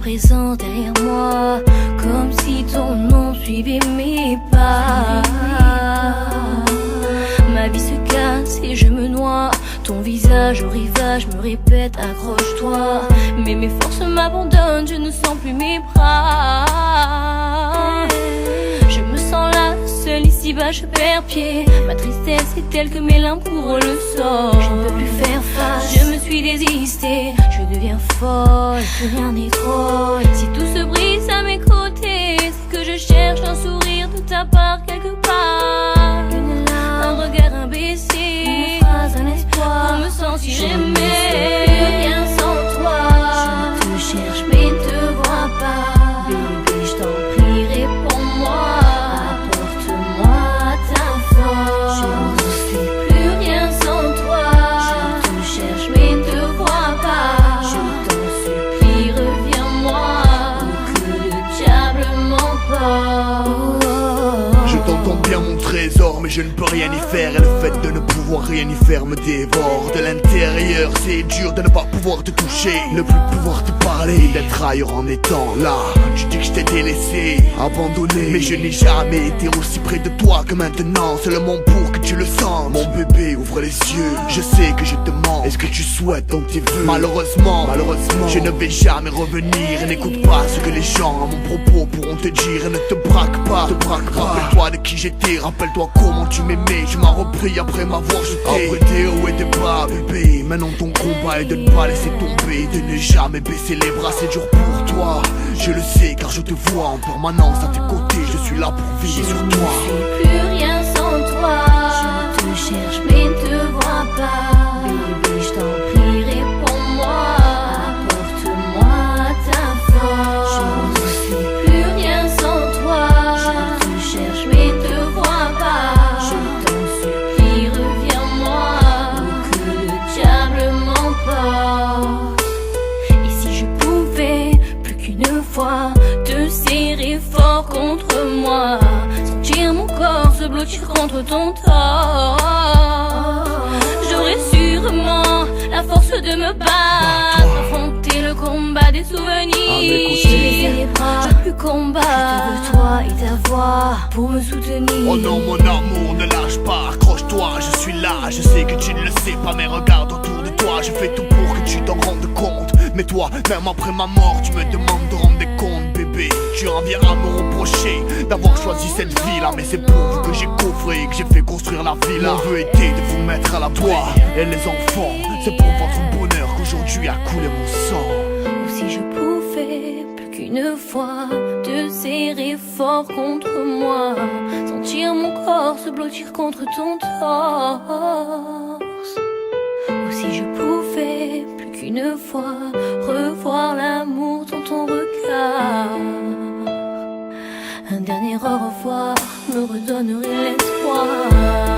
présent derrière moi, comme si ton nom suivait mes pas. Ma vie se casse et je me noie. Ton visage au rivage me répète accroche-toi. Mais mes forces m'abandonnent, je ne sens plus mes bras. Je me sens là, seule ici-bas, je perds pied. Ma tristesse est telle que mes limbes couvrent le sol. Je ne peux plus faire face, je me suis désistée. Je deviens folle, plus rien n'est trop. Si tout se brise à mes côtés, c'est que je cherche un sourire de ta part quelque part. Une larme, un regard imbécile, une phrase, un espoir, pour me sentir aimée. Plus rien sans toi. Je te cherche mais ne te vois pas. Bébé, je t'en prie, réponds-moi. Apporte-moi ta force. Je ne suis plus rien sans toi. Je te cherche mais ne te vois pas. Je t'en supplie, reviens-moi, ou que le diable m'emporte. Je t'entends bien mon trésor, mais je ne peux rien y faire. Et le fait de ne pouvoir rien y faire me dévore. De l'intérieur, c'est dur de ne pas pouvoir te toucher, ne plus pouvoir te parler, d'être ailleurs en étant là. Tu dis que je t'ai délaissé, abandonné, mais je n'ai jamais été aussi près de toi que maintenant. Seulement pour que tu le sentes. Mon bébé, ouvre les yeux, je sais que je te mens. Est-ce que tu souhaites donc tes vœux? Malheureusement, je ne vais jamais revenir. Et n'écoute pas ce que les gens à mon propos pourront te dire. Et ne te braque pas, rappelle-toi de qui j'étais, rappelle-toi comment tu m'aimais. Je m'en repris après m'avoir jeté. Après des hauts et des bas, bébé, maintenant ton combat est de ne pas laisser tomber, de ne jamais baisser les bras. C'est dur pour toi, je le sais, car je te vois en permanence à tes côtés. Je suis là pour veiller sur toi. Je ne suis plus rien sans toi. Je te cherche mais ne te vois pas. Bébé, je t'en prie, réponds-moi. Apporte-moi ta force. Je ne suis plus rien sans toi. Je te cherche mais ne te vois pas. Je t'en supplie, reviens-moi, ou que le diable m'emporte. Et si je pouvais plus qu'une fois te serrer fort contre moi, sentir mon corps se blottir contre ton torse, j'aurais sûrement la force de me battre, affronter le combat des souvenirs. J'ai baissé les bras, j'ai pu combattre. Je te veux toi et ta voix pour me soutenir. Oh non mon amour, ne lâche pas, accroche-toi, je suis là. Je sais que tu ne le sais pas, mais regarde autour de toi. Je fais tout pour que tu t'en rendes compte. Mais toi, même après ma mort, tu me demandes de rendre des comptes, bébé. Tu en viens à me reprocher d'avoir choisi cette vie-là, mais c'est pour vous que j'ai coffré et que j'ai fait construire la villa. Mon vœu était de vous mettre à la toi et les enfants. C'est pour votre bonheur qu'aujourd'hui a coulé mon sang. Ou si je pouvais plus qu'une fois te serrer fort contre moi, sentir mon corps se blottir contre ton torse. Ou si je pouvais plus qu'une fois revoir l'amour dans ton regard, un dernier au revoir me redonnerait l'espoir.